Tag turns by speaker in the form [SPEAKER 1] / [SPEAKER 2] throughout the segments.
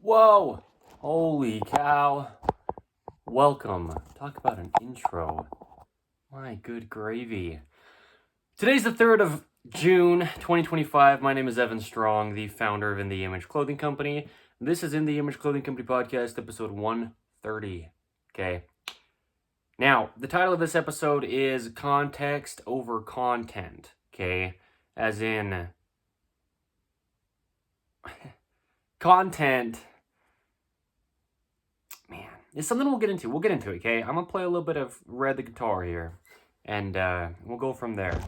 [SPEAKER 1] Whoa! Holy cow. Welcome. Talk about an intro. My good gravy. Today's the 3rd of June, 2025. My name is Evan Strong, the founder of In The Image Clothing Company. This is In The Image Clothing Company Podcast, episode 130. Okay. Now, the title of this episode is Context Over Content. Okay. As in... content... Man, it's something we'll get into. We'll get into it, okay? I'm going to play a little bit of Read the Guitar here, and we'll go from there.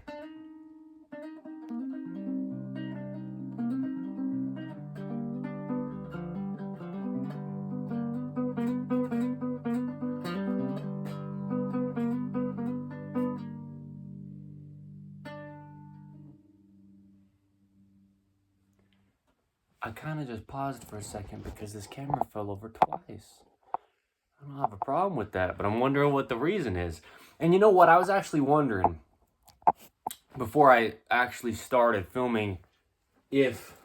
[SPEAKER 1] I kind of just paused for a second because this camera fell over twice. I don't have a problem with that, but I'm wondering what the reason is. And you know what? I was actually wondering, before I actually started filming, if...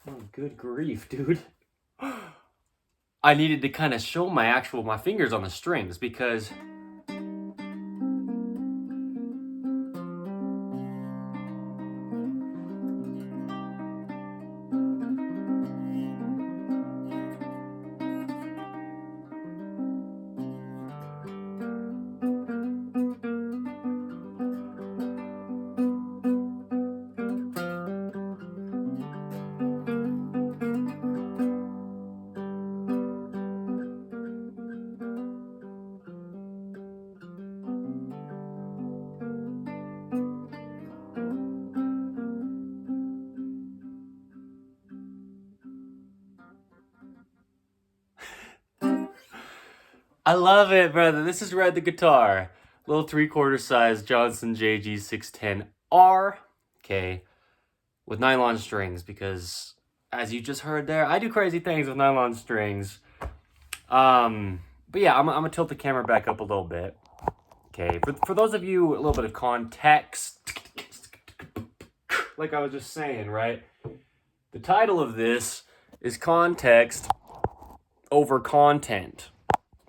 [SPEAKER 1] Oh, good grief, dude. I needed to kind of show my fingers on the strings, because... I love it, brother. This is Read the Guitar. Little 3/4 size Johnson JG 610R. Okay. With nylon strings, because as you just heard there, I do crazy things with nylon strings. But yeah, I'm gonna tilt the camera back up a little bit. Okay. For those of you, a little bit of context. Like I was just saying, right? The title of this is Context Over Content.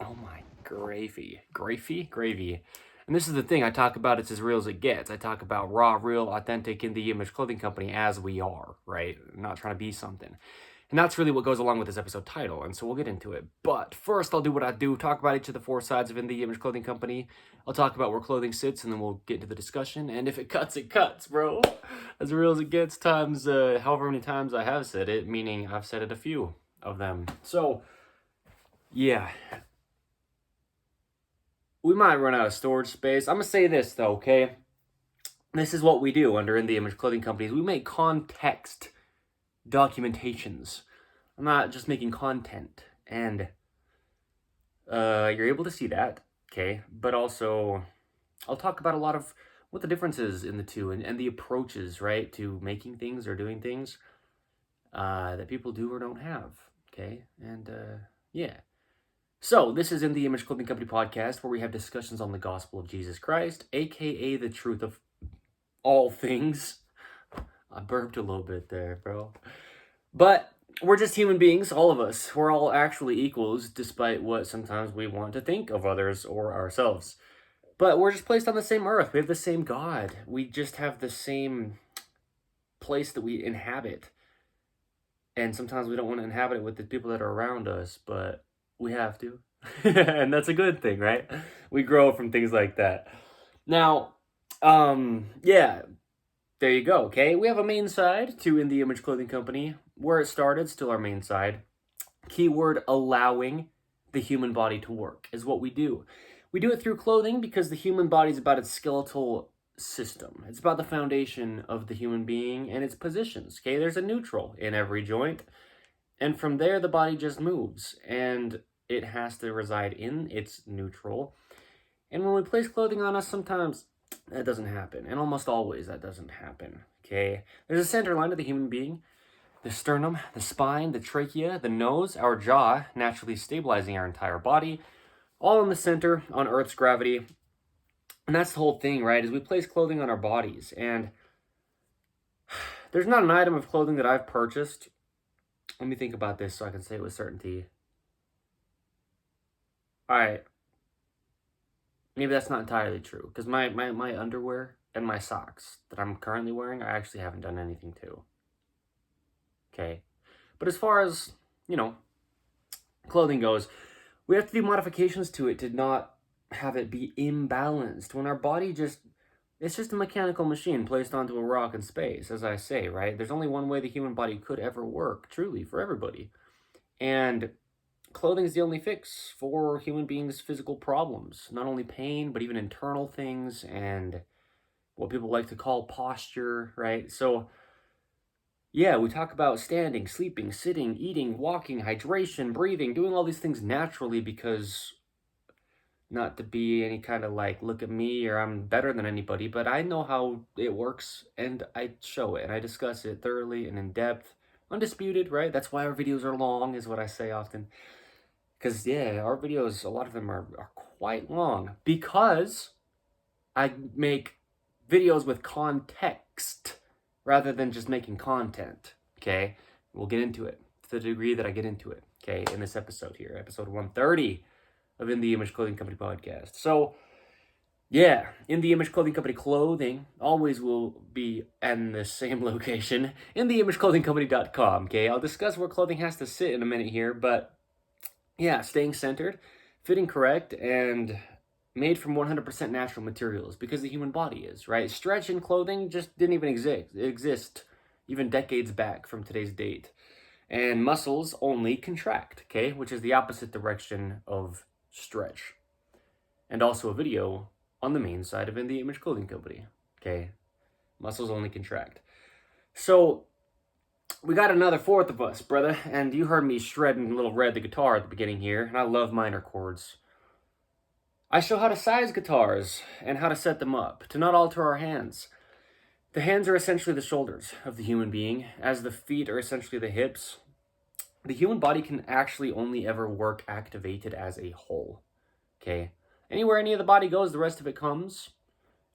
[SPEAKER 1] Oh my gravy. Gravy. And this is the thing, I talk about it's as real as it gets. I talk about raw, real, authentic, in the image clothing company as we are, right? I'm not trying to be something. And that's really what goes along with this episode title, and so we'll get into it. But first, I'll do what I do, talk about each of the 4 sides of In The Image Clothing Company. I'll talk about where clothing sits, and then we'll get into the discussion. And if it cuts, bro. As real as it gets, times however many times I have said it, meaning I've said it a few of them. So, yeah. We might run out of storage space. I'm going to say this, though, okay? This is what we do under In The Image Clothing Companies. We make context documentations. I'm not just making content. And you're able to see that, okay? But also, I'll talk about a lot of what the difference is in the two and the approaches, right, to making things or doing things that people do or don't have, okay? And, yeah. So, this is In The Image Clothing Company Podcast, where we have discussions on the gospel of Jesus Christ, aka the truth of all things. I burped a little bit there, bro. But we're just human beings, all of us. We're all actually equals, despite what sometimes we want to think of others or ourselves. But we're just placed on the same earth. We have the same God. We just have the same place that we inhabit. And sometimes we don't want to inhabit it with the people that are around us, but we have to. And that's a good thing, right? We grow from things like that. Now, yeah, there you go, okay? We have a main side to In The Image Clothing Company. Where it started, still our main side. Keyword, allowing the human body to work is what we do. We do it through clothing because the human body is about its skeletal system. It's about the foundation of the human being and its positions, okay? There's a neutral in every joint. And from there, the body just moves, and it has to reside in its neutral. And when we place clothing on us, sometimes that doesn't happen. And almost always that doesn't happen, okay? There's a center line of the human being. The sternum, the spine, the trachea, the nose, our jaw, naturally stabilizing our entire body. All in the center on Earth's gravity. And that's the whole thing, right? Is we place clothing on our bodies. And there's not an item of clothing that I've purchased Let me think about this so I can say it with certainty. All right. Maybe that's not entirely true, because my underwear and my socks that I'm currently wearing, I actually haven't done anything to. Okay. But as far as, you know, clothing goes, we have to do modifications to it to not have it be imbalanced. When our body it's just a mechanical machine placed onto a rock in space, as I say, right? There's only one way the human body could ever work, truly, for everybody. And clothing is the only fix for human beings' physical problems. Not only pain, but even internal things and what people like to call posture, right? So, yeah, we talk about standing, sleeping, sitting, eating, walking, hydration, breathing, doing all these things naturally because not to be any kind of like, look at me or I'm better than anybody, but I know how it works and I show it and I discuss it thoroughly and in depth. Undisputed, right? That's why our videos are long, is what I say often. Because, yeah, our videos, a lot of them are quite long because I make videos with context rather than just making content, okay? We'll get into it to the degree that I get into it, okay, in this episode here, episode 130 of In the Image Clothing Company podcast. So, yeah, In the Image Clothing Company clothing always will be in the same location, InTheImageClothingCompany.com, okay? I'll discuss where clothing has to sit in a minute here, but yeah, staying centered, fitting correct, and made from 100% natural materials because the human body is, right? Stretch in clothing just didn't even exist even decades back from today's date. And muscles only contract, okay? Which is the opposite direction of stretch. And also a video on the main side of In the Image Clothing Company, okay? Muscles only contract. So, we got another fourth of us, brother, and you heard me shredding Little Red the guitar at the beginning here, and I love minor chords. I show how to size guitars and how to set them up, to not alter our hands. The hands are essentially the shoulders of the human being, as the feet are essentially the hips. The human body can actually only ever work activated as a whole, okay? Anywhere any of the body goes, the rest of it comes,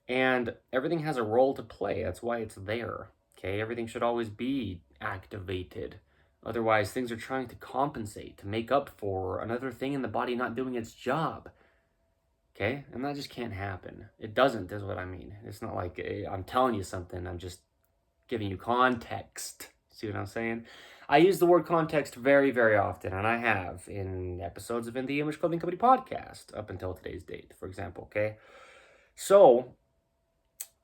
[SPEAKER 1] and everything has a role to play. That's why it's there, okay? Everything should always be activated. Otherwise, things are trying to compensate, to make up for another thing in the body not doing its job. Okay? And that just can't happen. It doesn't, is what I mean. It's not like I'm telling you something. I'm just giving you context. See what I'm saying? I use the word context very, very often, and I have in episodes of In the Image Clothing Company podcast up until today's date, for example, okay? So,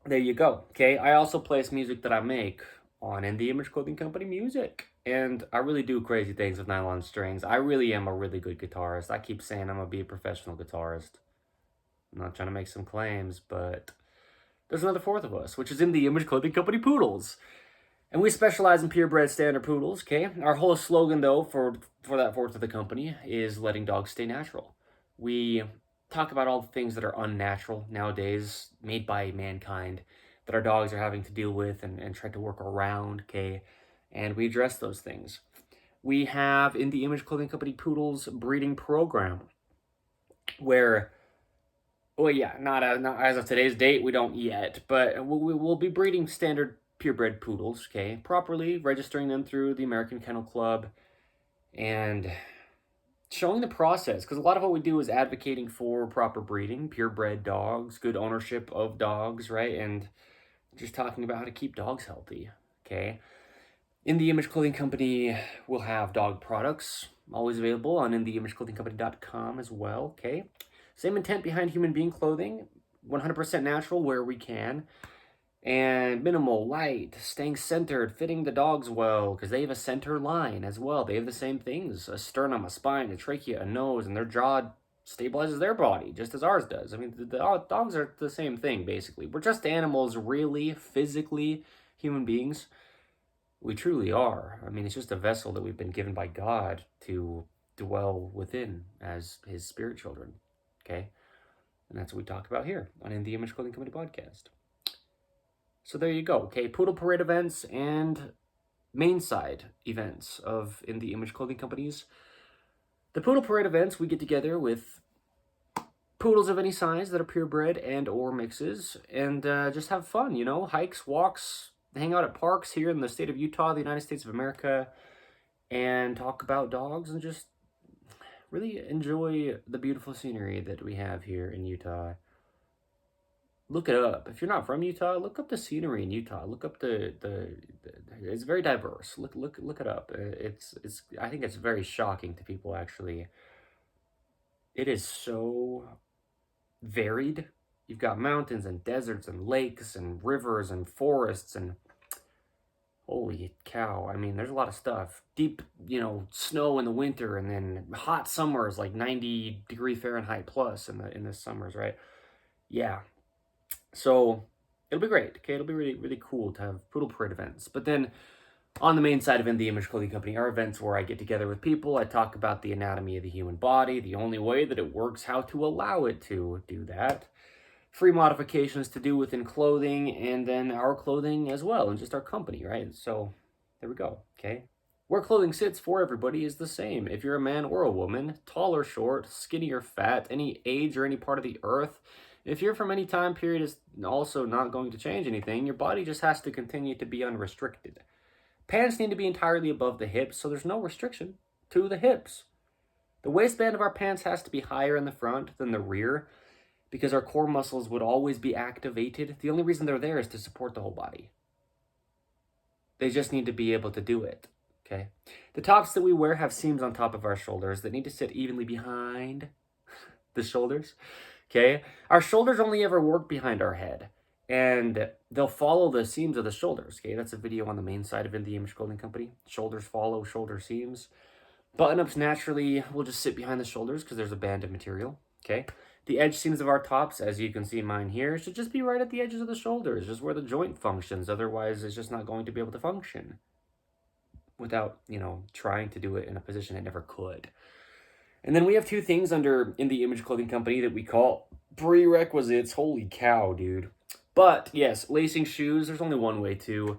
[SPEAKER 1] there you go, okay? I also place music that I make on In the Image Clothing Company music. And I really do crazy things with nylon strings. I really am a really good guitarist. I keep saying I'm going to be a professional guitarist. I'm not trying to make some claims, but there's another fourth of us, which is In the Image Clothing Company Poodles. And we specialize in purebred standard poodles, okay? Our whole slogan, though, for that fourth of the company is letting dogs stay natural. We talk about all the things that are unnatural nowadays, made by mankind, that our dogs are having to deal with and try to work around, okay? And we address those things. We have In the Image Clothing Company Poodles breeding program, where... Well, yeah, not as of today's date, we don't yet, but we'll be breeding standard purebred poodles, okay, properly, registering them through the American Kennel Club, and showing the process, because a lot of what we do is advocating for proper breeding, purebred dogs, good ownership of dogs, right, and just talking about how to keep dogs healthy, okay. In the Image Clothing Company will have dog products, always available on InTheImageClothingCompany.com as well, okay. Same intent behind human being clothing, 100% natural where we can, and minimal, light, staying centered, fitting the dogs well, because they have a center line as well. They have the same things, a sternum, a spine, a trachea, a nose, and their jaw stabilizes their body, just as ours does. I mean, the dogs are the same thing, basically. We're just animals, really, physically, human beings. We truly are. I mean, it's just a vessel that we've been given by God to dwell within as his spirit children. Okay, and that's what we talk about here on In the Image Clothing Company podcast. So there you go. Okay, Poodle Parade events and main side events of In the Image Clothing Companies. The Poodle Parade events, we get together with poodles of any size that are purebred and or mixes, and just have fun, hikes, walks, hang out at parks here in the state of Utah, the United States of America, and talk about dogs and just really enjoy the beautiful scenery that we have here in Utah. Look it up. If you're not from Utah, look up the scenery in Utah. Look up the it's very diverse. Look it up. It's I think it's very shocking to people actually. It is so varied. You've got mountains and deserts and lakes and rivers and forests and holy cow. I mean, there's a lot of stuff. Deep, snow in the winter and then hot summers like 90-degree Fahrenheit plus in the summers, right? Yeah. So it'll be great. Okay, it'll be really, really cool to have poodle parade events. But then on the main side of In the Image Clothing Company are events where I get together with people. I talk about the anatomy of the human body, the only way that it works, how to allow it to do that, free modifications to do within clothing, and then our clothing as well, and just our company, right? So there we go, okay? Where clothing sits for everybody is the same. If you're a man or a woman, tall or short, skinny or fat, any age or any part of the earth, if you're from any time period, is also not going to change anything. Your body just has to continue to be unrestricted. Pants need to be entirely above the hips, so there's no restriction to the hips. The waistband of our pants has to be higher in the front than the rear because our core muscles would always be activated. The only reason they're there is to support the whole body. They just need to be able to do it, okay? The tops that we wear have seams on top of our shoulders that need to sit evenly behind the shoulders, okay? Our shoulders only ever work behind our head, and they'll follow the seams of the shoulders, okay? That's a video on the main side of In the Image Clothing Company. Shoulders follow shoulder seams. Button-ups naturally will just sit behind the shoulders because there's a band of material, okay? The edge seams of our tops, as you can see mine here, should just be right at the edges of the shoulders, just where the joint functions. Otherwise, it's just not going to be able to function without, trying to do it in a position it never could. And then we have two things under In the Image Clothing Company that we call prerequisites. Holy cow, dude. But yes, lacing shoes, there's only one way to.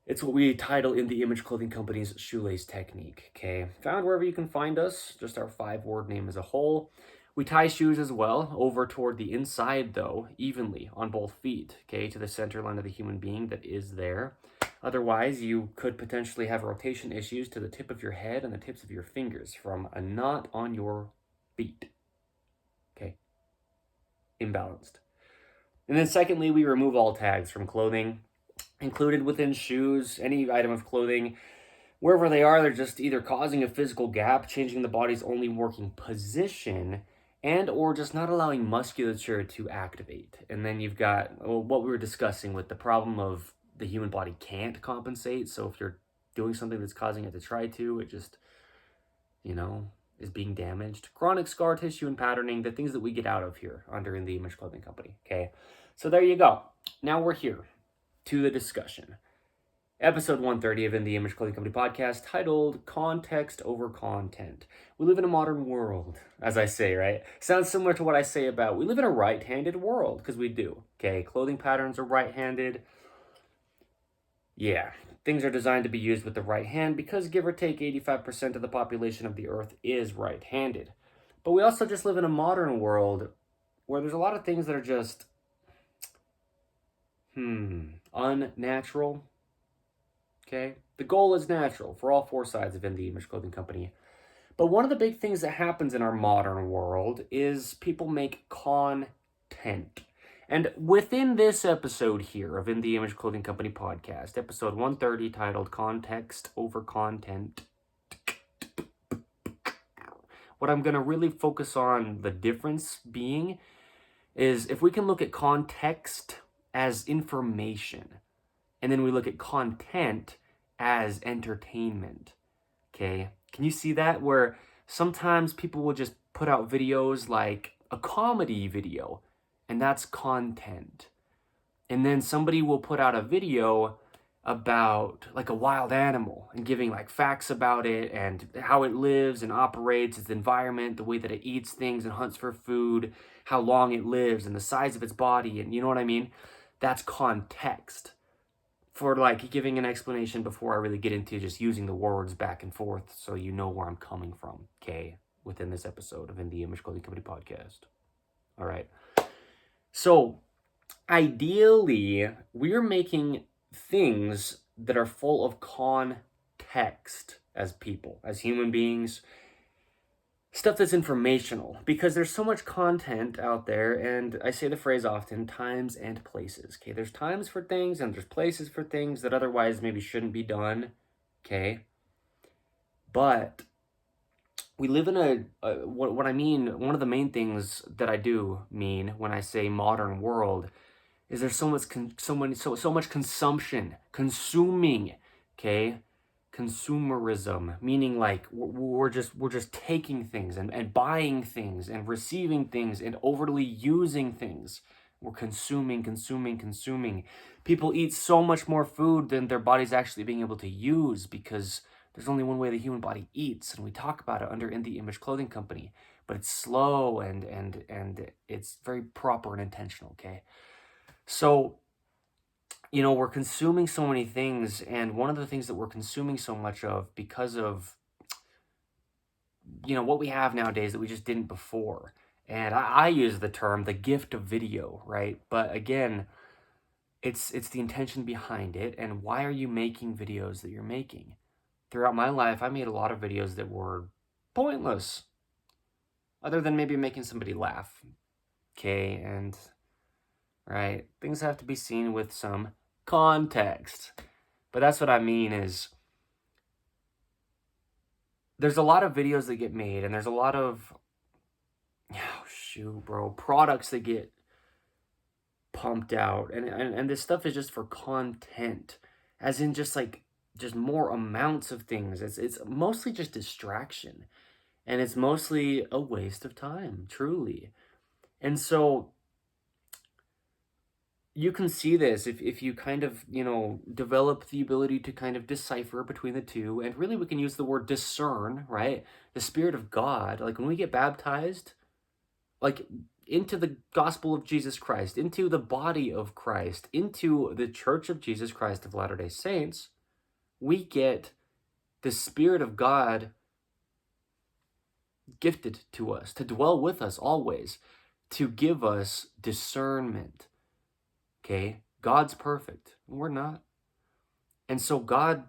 [SPEAKER 1] It's what we title In the Image Clothing Company's shoelace technique, okay? Found wherever you can find us, just our 5-word name as a whole. We tie shoes as well, over toward the inside though, evenly on both feet, okay, to the center line of the human being that is there. Otherwise, you could potentially have rotation issues to the tip of your head and the tips of your fingers from a knot on your feet, okay? Imbalanced. And then secondly, we remove all tags from clothing, included within shoes, any item of clothing. Wherever they are, they're just either causing a physical gap, changing the body's only working position, and or just not allowing musculature to activate. And then you've got what we were discussing with the problem of the human body can't compensate. So if you're doing something that's causing it to try to, it just, is being damaged. Chronic scar tissue and patterning, the things that we get out of here under In the Image Clothing Company, okay? So there you go. Now we're here to the discussion. Episode 130 of In the Image Clothing Company podcast, titled Context Over Content. We live in a modern world, as I say, right? Sounds similar to what I say about we live in a right-handed world, because we do, okay? Clothing patterns are right-handed. Yeah, things are designed to be used with the right hand because give or take 85% of the population of the earth is right-handed. But we also just live in a modern world where there's a lot of things that are just, unnatural. Okay, the goal is natural for all 4 sides of In the Image Clothing Company. But one of the big things that happens in our modern world is people make content. And within this episode here of In the Image Clothing Company podcast, episode 130, titled Context Over Content, what I'm going to really focus on the difference being is if we can look at context as information, and then we look at content as entertainment, okay? Can you see that? Where sometimes people will just put out videos like a comedy video, and that's content. And then somebody will put out a video about like a wild animal and giving like facts about it and how it lives and operates, its environment, the way that it eats things and hunts for food, how long it lives and the size of its body, and you know what I mean? That's context. For like giving an explanation before I really get into just using the words back and forth so you know where I'm coming from, okay, within this episode of In the Image Clothing Company podcast. All right. So ideally, we're making things that are full of context as people, as human beings. Stuff that's informational, because there's so much content out there, and I say the phrase often, times and places. Okay, there's times for things and there's places for things that otherwise maybe shouldn't be done. Okay, but we live in what I mean, one of the main things that I do mean when I say modern world is there's so much consumption, consuming. Okay, consumerism, meaning like we're just taking things and buying things and receiving things and overly using things. We're consuming. People eat so much more food than their body's actually being able to use, because there's only one way the human body eats, and we talk about it under In the Image Clothing Company, but it's slow and it's very proper and intentional. Okay, so we're consuming so many things, and one of the things that we're consuming so much of because of, what we have nowadays that we just didn't before. And I use the term the gift of video, right? But again, it's the intention behind it, and why are you making videos that you're making? Throughout my life, I made a lot of videos that were pointless, other than maybe making somebody laugh. Okay, and right, things have to be seen with some context. But that's what I mean is there's a lot of videos that get made, and there's a lot of products that get pumped out, and this stuff is just for content, as in just more amounts of things. It's mostly just distraction, and it's mostly a waste of time, truly. And so you can see this if you kind of, develop the ability to kind of decipher between the two. And really, we can use the word discern, right? The Spirit of God, like when we get baptized, like into the gospel of Jesus Christ, into the body of Christ, into the Church of Jesus Christ of Latter-day Saints, we get the Spirit of God gifted to us, to dwell with us always, to give us discernment. Okay, God's perfect, we're not. And so God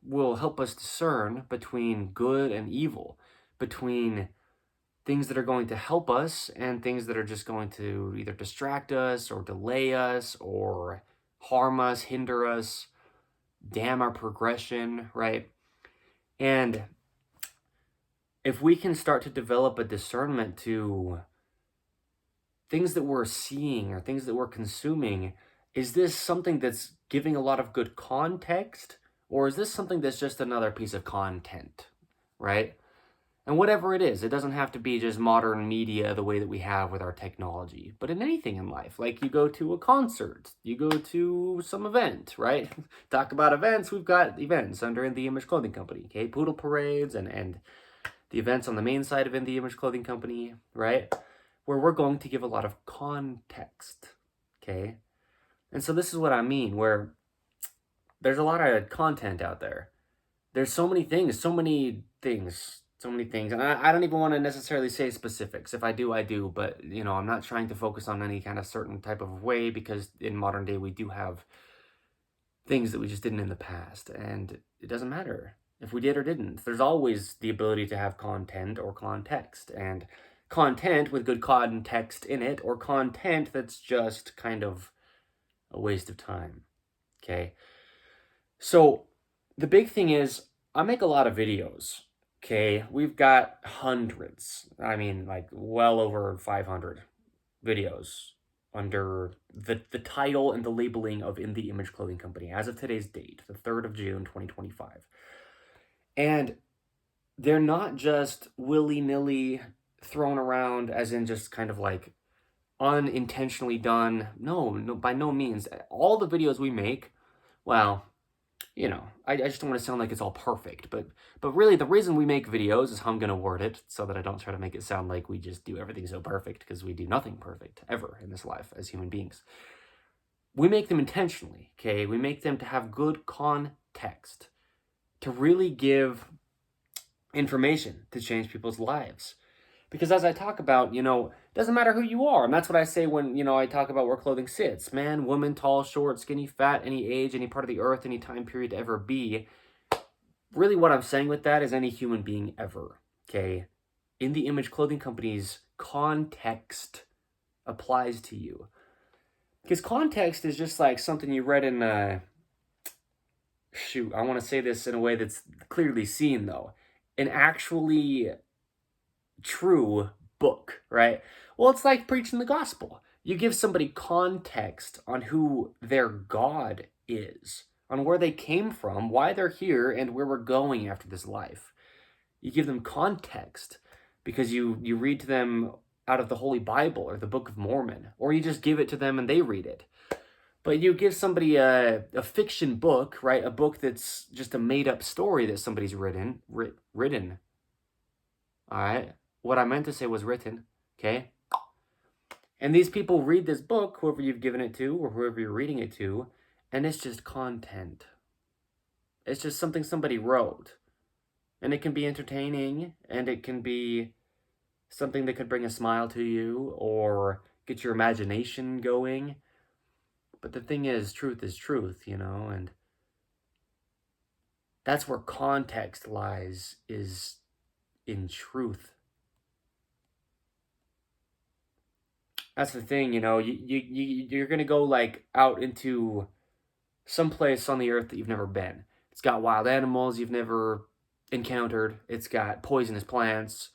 [SPEAKER 1] will help us discern between good and evil, between things that are going to help us and things that are just going to either distract us or delay us or harm us, hinder us, damn our progression, right? And if we can start to develop a discernment to things that we're seeing or things that we're consuming, is this something that's giving a lot of good context, or is this something that's just another piece of content, right? And whatever it is, it doesn't have to be just modern media the way that we have with our technology, but in anything in life, like you go to a concert, you go to some event, right? Talk about events, we've got events under In the Image Clothing Company, okay? Poodle parades and the events on the main side of In the Image Clothing Company, right? Where we're going to give a lot of context, okay? And so this is what I mean, where there's a lot of content out there. There's so many things, and I don't even want to necessarily say specifics. If I do, I do, but, I'm not trying to focus on any kind of certain type of way, because in modern day, we do have things that we just didn't in the past, and it doesn't matter if we did or didn't. There's always the ability to have content or context, and content with good context in it, or content that's just kind of a waste of time, okay? So the big thing is, I make a lot of videos, okay? We've got hundreds, well over 500 videos under the title and the labeling of In the Image Clothing Company as of today's date, the 3rd of June, 2025. And they're not just willy-nilly thrown around as in just kind of like unintentionally done. No, by no means. All the videos we make, well, I just don't want to sound like it's all perfect, but really the reason we make videos is how I'm going to word it, so that I don't try to make it sound like we just do everything so perfect, because we do nothing perfect ever in this life as human beings. We make them intentionally, okay? We make them to have good context, to really give information to change people's lives. Because as I talk about, it doesn't matter who you are. And that's what I say when, I talk about where clothing sits. Man, woman, tall, short, skinny, fat, any age, any part of the earth, any time period to ever be. really what I'm saying with that is any human being ever, okay? In the Image Clothing Company's context applies to you. Because context is just like something you read in, I want to say this in a way that's clearly seen, though. An actually true book, right? Well, it's like preaching the gospel. You give somebody context on who their God is, on where they came from, why they're here, and where we're going after this life. You give them context because you read to them out of the Holy Bible or the Book of Mormon, or you just give it to them and they read it. But you give somebody a fiction book, right? A book that's just a made-up story that somebody's written. All right? What I meant to say was written, okay? And these people read this book, whoever you've given it to or whoever you're reading it to, and it's just content. It's just something somebody wrote. And it can be entertaining, and it can be something that could bring a smile to you or get your imagination going. But the thing is truth, and that's where context lies, is in truth. That's the thing, you're going to go like out into some place on the earth that you've never been. It's got wild animals you've never encountered. It's got poisonous plants.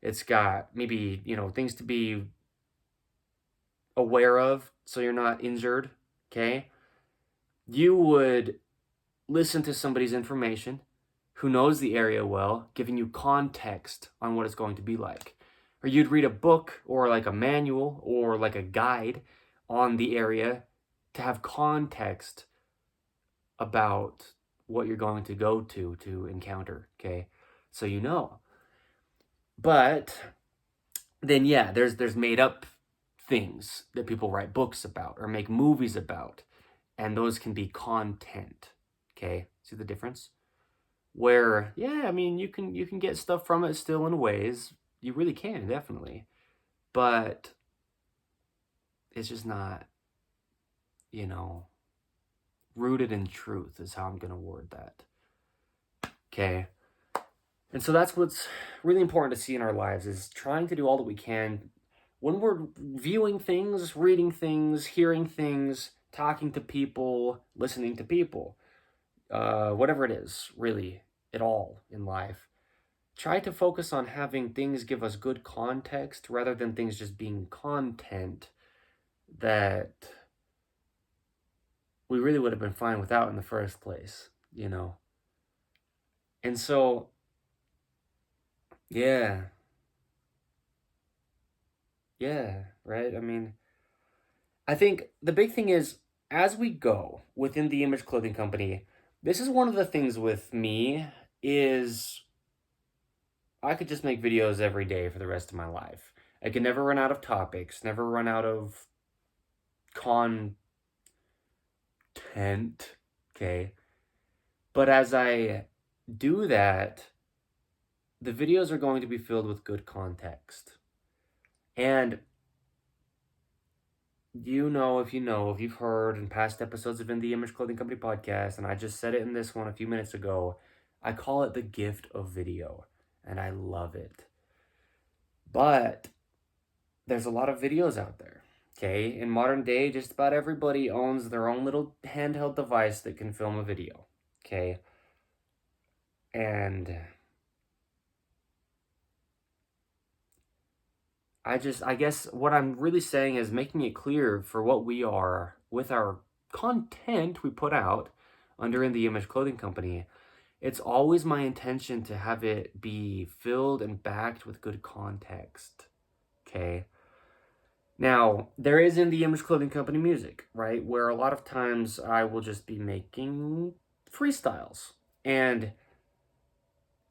[SPEAKER 1] It's got maybe, things to be aware of so you're not injured, okay? You would listen to somebody's information who knows the area well, giving you context on what it's going to be like. Or you'd read a book or like a manual or like a guide on the area to have context about what you're going to go to encounter, okay? So you know. But then yeah, there's made up things that people write books about or make movies about, and those can be content, okay? See the difference? Where, yeah, I mean, you can get stuff from it still in ways. You really can, definitely. But it's just not, rooted in truth is how I'm going to word that. Okay? And so that's what's really important to see in our lives, is trying to do all that we can when we're viewing things, reading things, hearing things, talking to people, listening to people, whatever it is, really, at all in life. Try to focus on having things give us good context rather than things just being content that we really would have been fine without in the first place, And so, yeah, right? I mean, I think the big thing is, as we go within the Image Clothing Company, this is one of the things with me is I could just make videos every day for the rest of my life. I can never run out of topics, never run out of content, okay? But as I do that, the videos are going to be filled with good context. And if you've heard in past episodes of In the Image Clothing Company podcast, and I just said it in this one a few minutes ago, I call it the gift of video, and I love it. But there's a lot of videos out there, okay? In modern day, just about everybody owns their own little handheld device that can film a video, okay? And I guess what I'm really saying is making it clear for what we are with our content we put out under In the Image Clothing Company. It's always my intention to have it be filled and backed with good context, okay? Now, there is In the Image Clothing Company music, right? Where a lot of times I will just be making freestyles. And,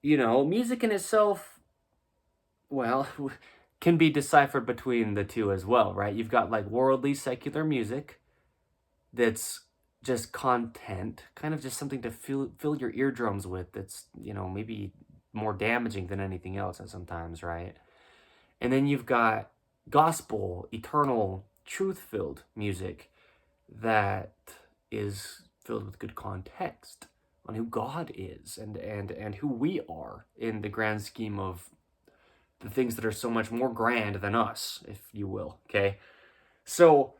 [SPEAKER 1] music in itself, well, can be deciphered between the two as well, right? You've got like worldly secular music that's just content, kind of just something to fill your eardrums with that's, maybe more damaging than anything else at sometimes, right? And then you've got gospel, eternal, truth-filled music that is filled with good context on who God is and who we are in the grand scheme of the things that are so much more grand than us, if you will, okay? So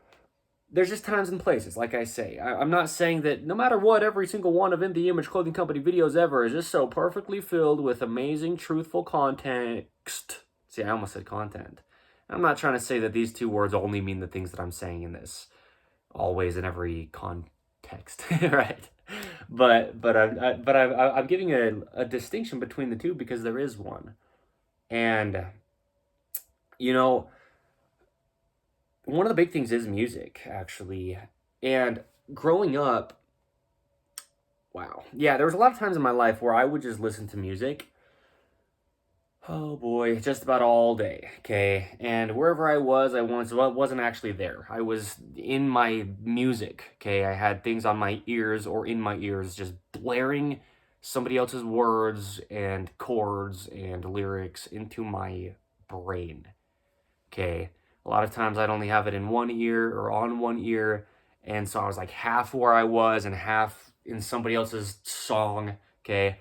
[SPEAKER 1] there's just times and places, like I say. I'm not saying that no matter what, every single one of In The Image Clothing Company videos ever is just so perfectly filled with amazing, truthful context. See, I almost said content. I'm not trying to say that these two words only mean the things that I'm saying in this, always in every context, right? I'm giving a distinction between the two because there is one. And, you know, one of the big things is music, actually. And growing up, wow. Yeah, there was a lot of times in my life where I would just listen to music. Oh boy, just about all day, okay? And wherever I wasn't actually there. I was in my music, okay? I had things on my ears or in my ears just blaring somebody else's words and chords and lyrics into my brain, okay? A lot of times I'd only have it in one ear or on one ear, and so I was like half where I was and half in somebody else's song, okay?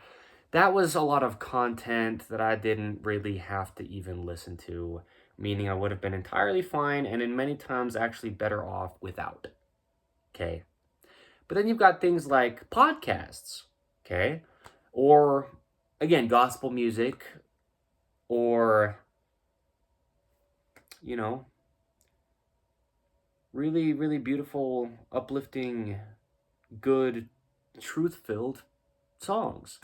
[SPEAKER 1] That was a lot of content that I didn't really have to even listen to, meaning I would have been entirely fine and in many times actually better off without, okay? But then you've got things like podcasts, okay? Or, again, gospel music, or, you know, really, really beautiful, uplifting, good, truth-filled songs.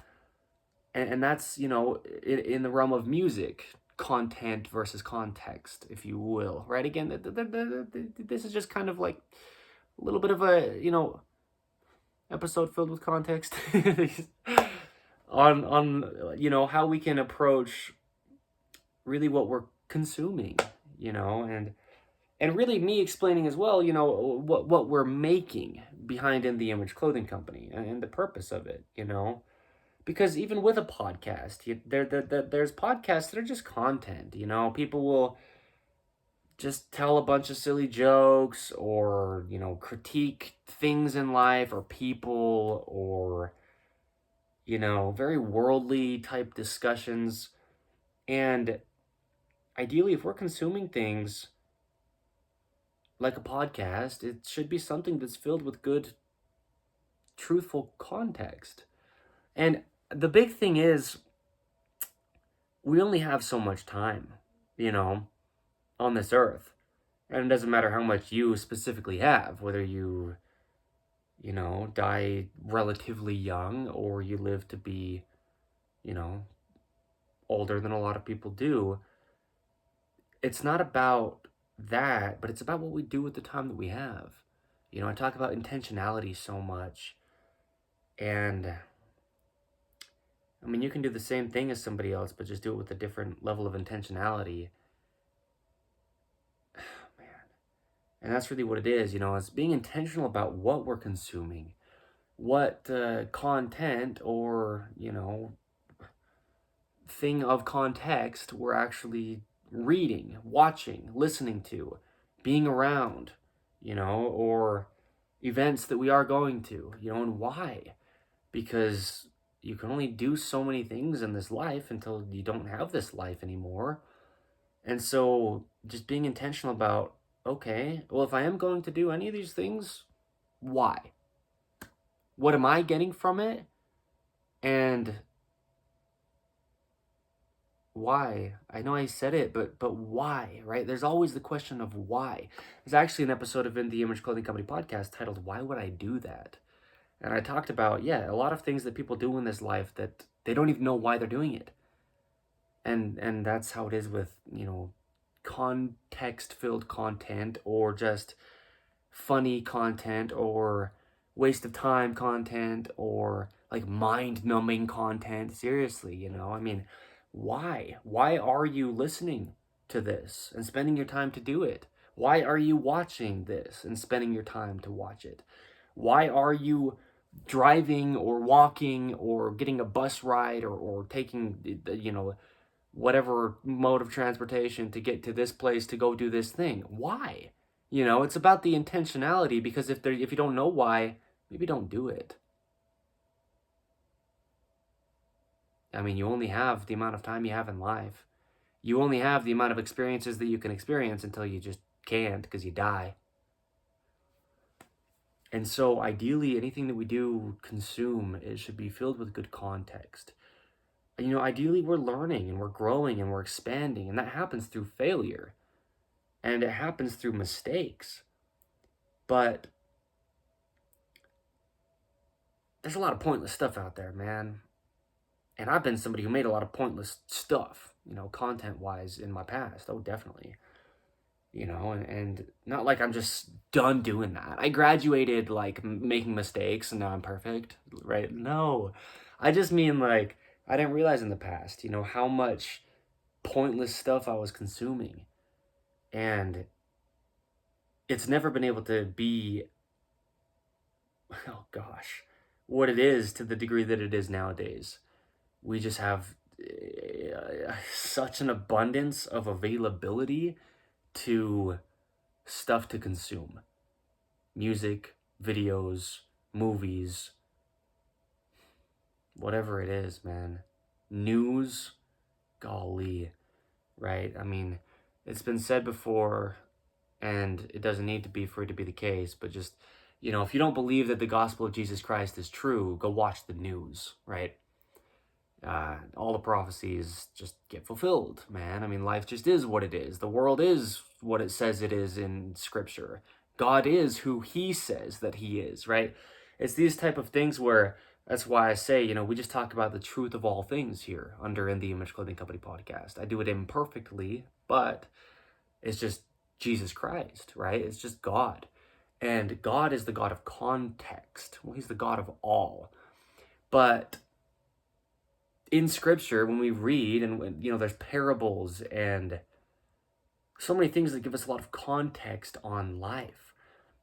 [SPEAKER 1] And that's, you know, in the realm of music, content versus context, if you will, right? Again, this is just kind of like a little bit of a, you know, episode filled with context on you know, how we can approach really what we're consuming, you know, and really me explaining as well, you know, what we're making behind In The Image Clothing Company and the purpose of it, you know. Because even with a podcast, there's podcasts that are just content, you know. People will just tell a bunch of silly jokes or, you know, critique things in life or people or, you know, very worldly type discussions. And ideally, if we're consuming things like a podcast, it should be something that's filled with good, truthful context. And the big thing is, we only have so much time, you know, on this earth. And it doesn't matter how much you specifically have, whether you know, die relatively young or you live to be, you know, older than a lot of people do. It's not about that, but it's about what we do with the time that we have. You know, I talk about intentionality so much. And I mean, you can do the same thing as somebody else, but just do it with a different level of intentionality. Man. And that's really what it is, you know, it's being intentional about what we're consuming, what content or, you know, thing of context we're actually reading, watching, listening to, being around, you know, or events that we are going to, you know, and why? Because you can only do so many things in this life until you don't have this life anymore. And so just being intentional about, okay, well, if I am going to do any of these things, why? What am I getting from it? And why? I know I said it, but why, right? There's always the question of why. There's actually an episode of In The Image Clothing Company podcast titled, Why Would I Do That? And I talked about, yeah, a lot of things that people do in this life that they don't even know why they're doing it. And that's how it is with, you know, context-filled content or just funny content or waste of time content or like mind-numbing content. Seriously, you know, I mean, why? Why are you listening to this and spending your time to do it? Why are you watching this and spending your time to watch it? Why are you driving or walking or getting a bus ride or taking, you know, whatever mode of transportation to get to this place to go do this thing? Why? You know, it's about the intentionality, because if you don't know why, maybe don't do it. I mean, you only have the amount of time you have in life. You only have the amount of experiences that you can experience until you just can't because you die. And so ideally, anything that we do consume, it should be filled with good context. Ideally we're learning and we're growing and we're expanding, and that happens through failure and it happens through mistakes. But there's a lot of pointless stuff out there, man. And I've been somebody who made a lot of pointless stuff, content-wise in my past. Oh, definitely. And not like I'm just done doing that. I graduated, like, making mistakes and now I'm perfect, right? No. I just mean, like, I didn't realize in the past, how much pointless stuff I was consuming. And it's never been able to be, oh gosh, what it is to the degree that it is nowadays. We just have such an abundance of availability to stuff to consume. Music, videos, movies, whatever it is, man. News, golly, right? I mean, it's been said before, and it doesn't need to be for it to be the case, but just, if you don't believe that the gospel of Jesus Christ is true, go watch the news, right? All the prophecies just get fulfilled, man. I mean, life just is what it is. The world is what it says it is in Scripture. God is who he says that he is, right? It's these type of things where, that's why I say, we just talk about the truth of all things here under In the Image Clothing Company podcast. I do it imperfectly, but it's just Jesus Christ, right? It's just God. And God is the God of context. Well, he's the God of all. But in Scripture, when we read, and there's parables and so many things that give us a lot of context on life.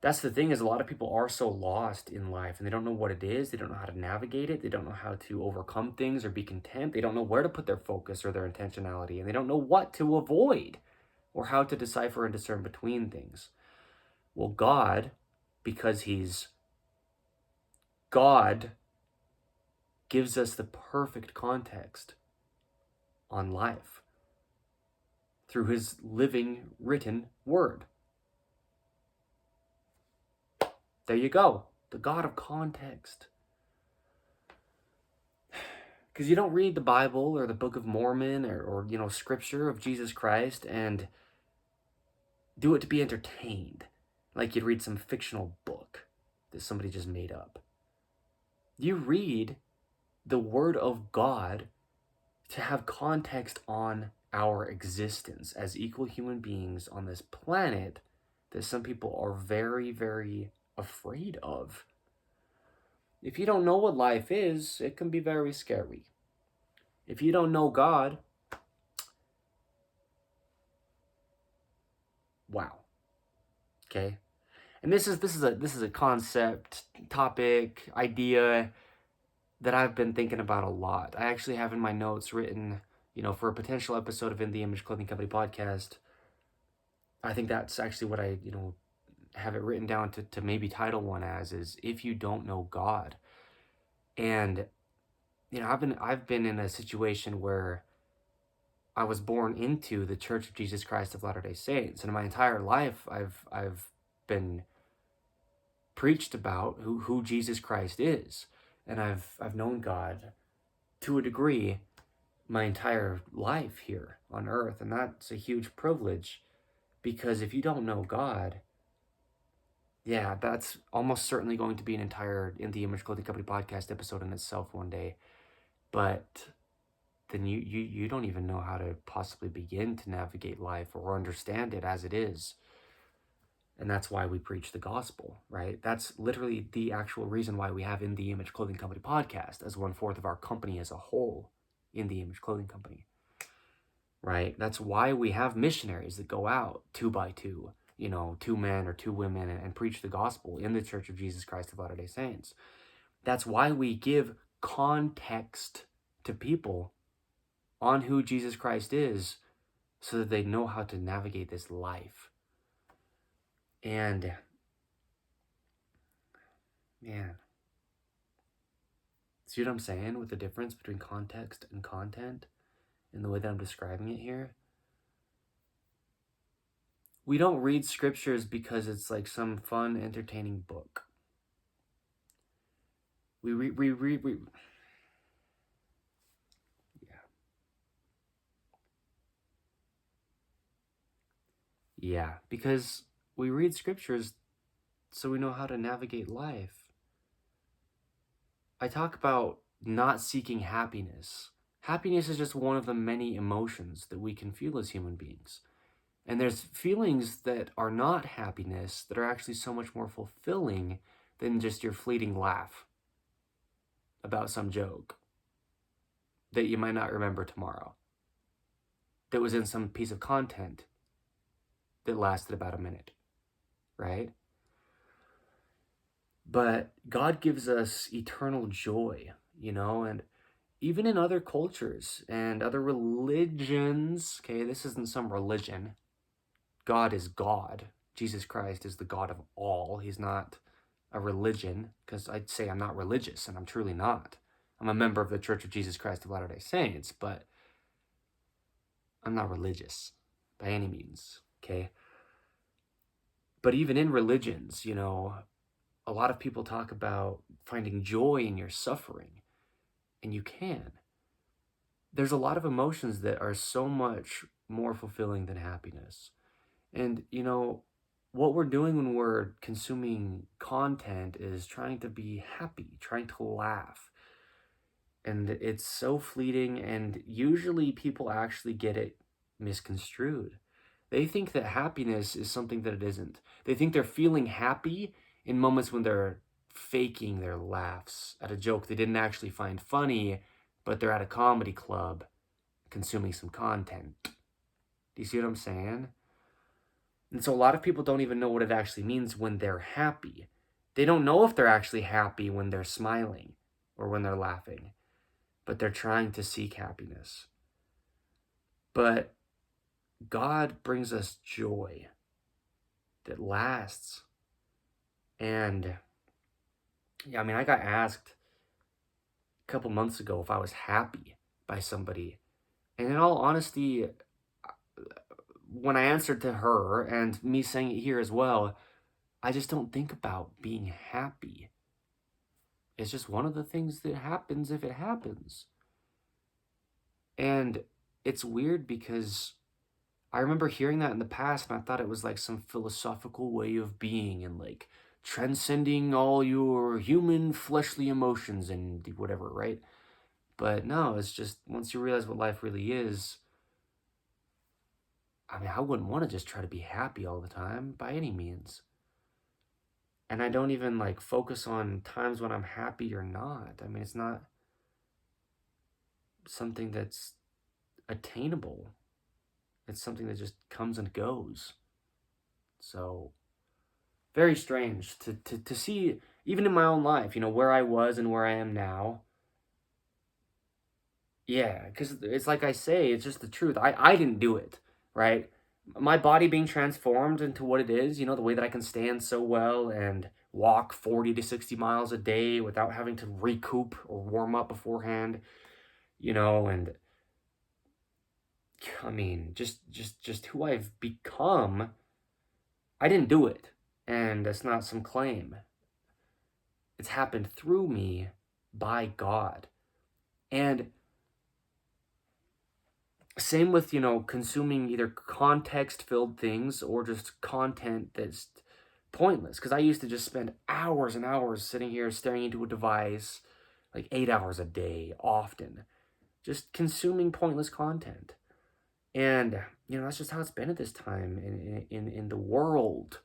[SPEAKER 1] That's the thing, is a lot of people are so lost in life and they don't know what it is. They don't know how to navigate it. They don't know how to overcome things or be content. They don't know where to put their focus or their intentionality, and they don't know what to avoid or how to decipher and discern between things. Well, God, because he's God, gives us the perfect context on life through his living, written word. There you go. The God of context. Because you don't read the Bible or the Book of Mormon or Scripture of Jesus Christ and do it to be entertained, like you'd read some fictional book that somebody just made up. You read the Word of God to have context on our existence as equal human beings on this planet that some people are very, very afraid of. If you don't know what life is, it can be very scary. If you don't know God, wow. Okay? And this is a concept, topic, idea that I've been thinking about a lot. I actually have in my notes written, for a potential episode of In the Image Clothing Company podcast. I think that's actually what I, have it written down to maybe title one as, is If You Don't Know God. And I've been in a situation where I was born into the Church of Jesus Christ of Latter-day Saints, and in my entire life I've been preached about who Jesus Christ is, and I've known God to a degree my entire life here on earth, and that's a huge privilege, because if you don't know God, yeah, that's almost certainly going to be an entire In the Image Clothing Company podcast episode in itself one day. But then you don't even know how to possibly begin to navigate life or understand it as it is. And that's why we preach the gospel, right? That's literally the actual reason why we have In the Image Clothing Company podcast as 1/4 of our company as a whole, In the Image Clothing Company, right? That's why we have missionaries that go out 2 by 2, 2 men or 2 women, and preach the gospel in the Church of Jesus Christ of Latter-day Saints. That's why we give context to people on who Jesus Christ is, so that they know how to navigate this life. And man, See what I'm saying with the difference between context and content in the way that I'm describing it here? We don't read scriptures because it's like some fun, entertaining book. We Yeah, because we read scriptures so we know how to navigate life. I talk about not seeking happiness. Happiness is just one of the many emotions that we can feel as human beings. And there's feelings that are not happiness that are actually so much more fulfilling than just your fleeting laugh about some joke that you might not remember tomorrow, that was in some piece of content that lasted about a minute, right? But God gives us eternal joy, and even in other cultures and other religions, okay, this isn't some religion. God is God. Jesus Christ is the God of all. He's not a religion, because I'd say I'm not religious, and I'm truly not. I'm a member of the Church of Jesus Christ of Latter-day Saints, but I'm not religious by any means, okay? But even in religions, a lot of people talk about finding joy in your suffering, and you can. There's a lot of emotions that are so much more fulfilling than happiness. And, what we're doing when we're consuming content is trying to be happy, trying to laugh. And it's so fleeting, and usually people actually get it misconstrued. They think that happiness is something that it isn't. They think they're feeling happy in moments when they're faking their laughs at a joke they didn't actually find funny, but they're at a comedy club consuming some content. Do you see what I'm saying? And so a lot of people don't even know what it actually means when they're happy. They don't know if they're actually happy when they're smiling or when they're laughing, but they're trying to seek happiness. But God brings us joy that lasts. And I got asked a couple months ago if I was happy by somebody. And in all honesty, when I answered to her, and me saying it here as well, I just don't think about being happy. It's just one of the things that happens if it happens. And it's weird because I remember hearing that in the past, and I thought it was like some philosophical way of being and like transcending all your human fleshly emotions and whatever, right? But no, it's just once you realize what life really is, I wouldn't want to just try to be happy all the time by any means. And I don't even like focus on times when I'm happy or not. It's not something that's attainable. It's something that just comes and goes. So very strange to see, even in my own life, where I was and where I am now. Yeah, because it's like I say, it's just the truth. I didn't do it, right? My body being transformed into what it is, the way that I can stand so well and walk 40 to 60 miles a day without having to recoup or warm up beforehand, and just who I've become. I didn't do it, and that's not some claim. It's happened through me by God. And same with, consuming either context-filled things or just content that's pointless. Because I used to just spend hours and hours sitting here staring into a device, like 8 hours a day, often, just consuming pointless content. And, that's just how it's been at this time in the world,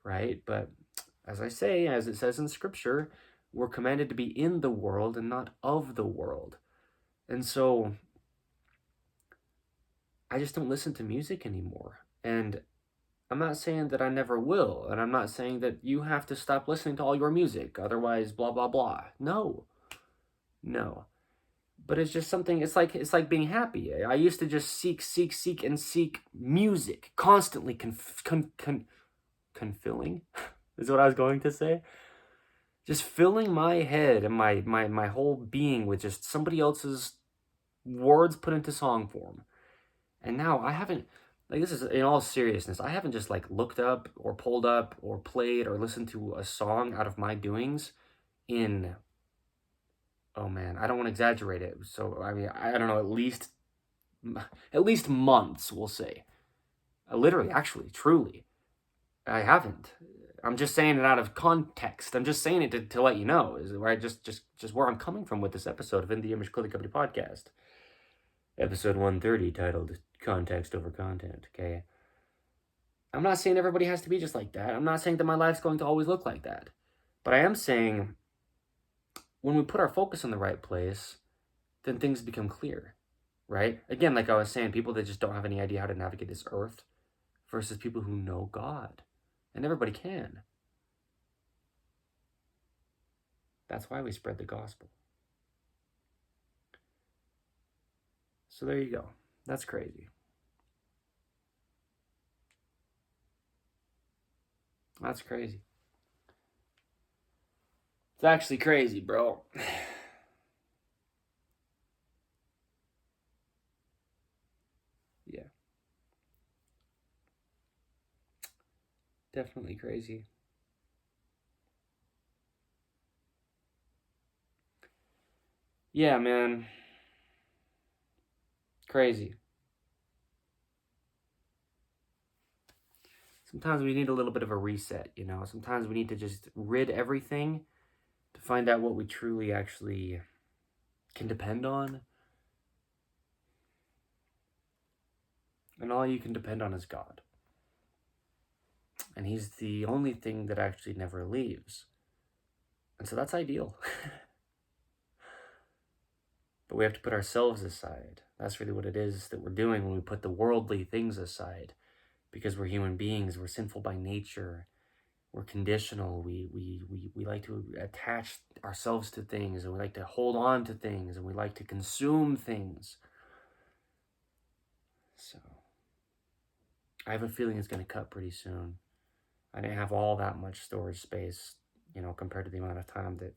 [SPEAKER 1] right? But as I say, as it says in Scripture, we're commanded to be in the world and not of the world. And so I just don't listen to music anymore. And I'm not saying that I never will. And I'm not saying that you have to stop listening to all your music. Otherwise, blah, blah, blah. No. But it's just something, it's like being happy. I used to just seek music, constantly confilling, is what I was going to say. just filling my head and my whole being with just somebody else's words put into song form. And now I haven't, like, this is in all seriousness, I haven't just like looked up or pulled up or played or listened to a song out of my doings in, oh man, I don't want to exaggerate it. So, I mean, I don't know, at least months, we'll say. Literally, actually, truly, I haven't. I'm just saying it out of context. I'm just saying it to let you know, is where I just where I'm coming from with this episode of In the Image Clothing Company Podcast. Episode 130, titled Context Over Content, okay? I'm not saying everybody has to be just like that. I'm not saying that my life's going to always look like that. But I am saying when we put our focus in the right place, then things become clear, right? Again, like I was saying, people that just don't have any idea how to navigate this earth versus people who know God. And everybody can. That's why we spread the gospel. So there you go. That's crazy. That's crazy. It's actually crazy, bro. Yeah. Definitely crazy. Yeah, man. Crazy. Sometimes we need a little bit of a reset, you know? Sometimes we need to just rid everything to find out what we truly actually can depend on. And all you can depend on is God. And He's the only thing that actually never leaves. And so that's ideal. But we have to put ourselves aside. That's really what it is that we're doing when we put the worldly things aside. Because we're human beings, we're sinful by nature, we're conditional, we like to attach ourselves to things, and we like to hold on to things, and we like to consume things. So, I have a feeling it's going to cut pretty soon. I didn't have all that much storage space, you know, compared to the amount of time that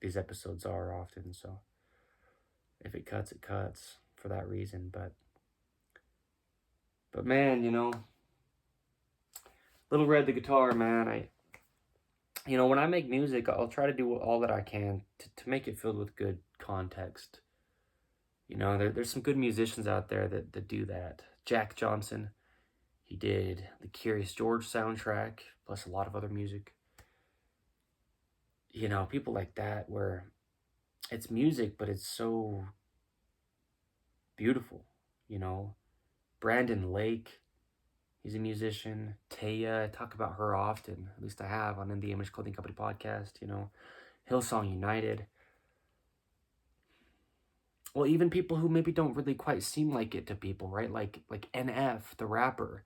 [SPEAKER 1] these episodes are often, so if it cuts, it cuts for that reason, but man, you know, Little Red the guitar, man, when I make music, I'll try to do all that I can to make it filled with good context. You know, there's some good musicians out there that do that. Jack Johnson, he did the Curious George soundtrack, plus a lot of other music. You know, people like that where it's music, but it's so beautiful, you know. Brandon Lake, he's a musician. Taya, I talk about her often. At least I have on In the Image Clothing Company podcast, you know. Hillsong United. Well, even people who maybe don't really quite seem like it to people, right? Like NF, the rapper.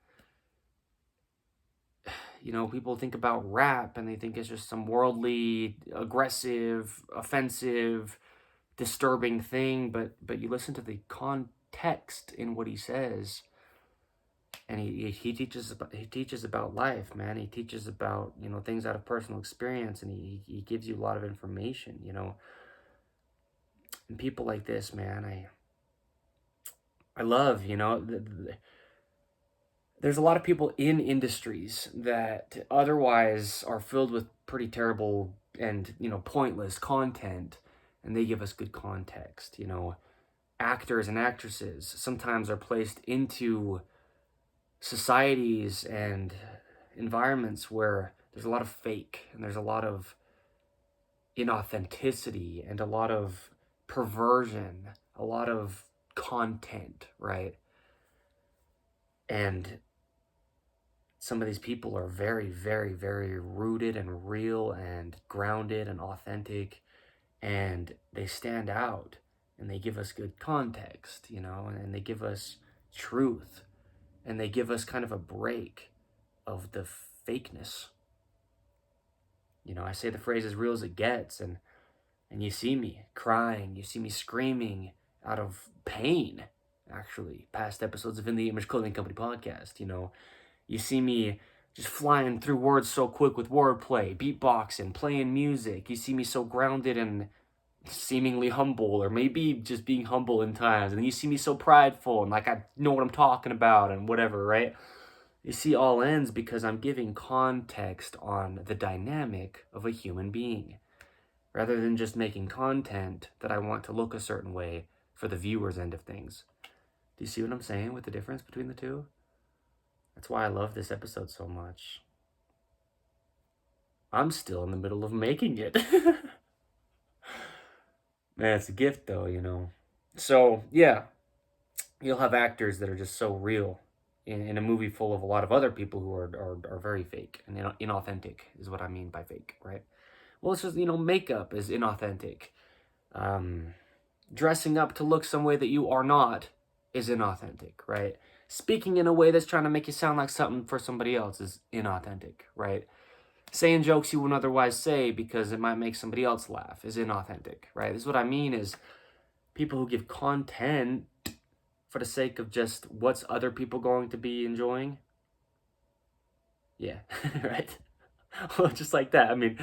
[SPEAKER 1] You know, people think about rap and they think it's just some worldly, aggressive, offensive, disturbing thing, but you listen to the context in what he says, and he teaches about life, man. He teaches about, you know, things out of personal experience, and he gives you a lot of information, you know. And people like this, man, I love, you know, there's a lot of people in industries that otherwise are filled with pretty terrible and, you know, pointless content, and they give us good context, you know. Actors and actresses sometimes are placed into societies and environments where there's a lot of fake and there's a lot of inauthenticity and a lot of perversion, a lot of content, right? And some of these people are very, very, very rooted and real and grounded and authentic, and they stand out and they give us good context, you know, and they give us truth, and they give us kind of a break of the fakeness. You know, I say the phrase as real as it gets, and you see me crying, you see me screaming out of pain, actually, past episodes of In the Image Clothing Company podcast, you know. You see me just flying through words so quick with wordplay, beatboxing, playing music. You see me so grounded and seemingly humble, or maybe just being humble in times. And then you see me so prideful and like I know what I'm talking about and whatever, right? You see, all ends because I'm giving context on the dynamic of a human being, rather than just making content that I want to look a certain way for the viewer's end of things. Do you see what I'm saying with the difference between the two? That's why I love this episode so much. I'm still in the middle of making it. Man, it's a gift though, you know. So, yeah, you'll have actors that are just so real in a movie full of a lot of other people who are very fake and inauthentic, is what I mean by fake, right? Well, it's just, makeup is inauthentic. Dressing up to look some way that you are not is inauthentic, right? Speaking in a way that's trying to make you sound like something for somebody else is inauthentic, right? Saying jokes you wouldn't otherwise say because it might make somebody else laugh is inauthentic, right? This is what I mean is people who give content for the sake of just what's other people going to be enjoying. Yeah, right? Well, just like that. I mean,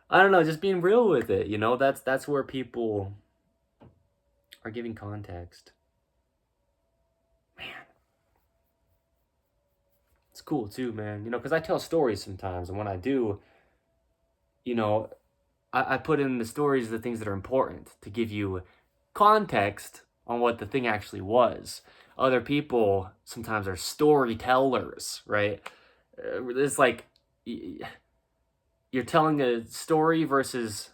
[SPEAKER 1] I don't know, just being real with it, that's where people are giving context. Man. It's cool too, man, because I tell stories sometimes, and when I do, I put in the stories the things that are important to give you context on what the thing actually was. Other people sometimes are storytellers, right? It's like you're telling a story versus,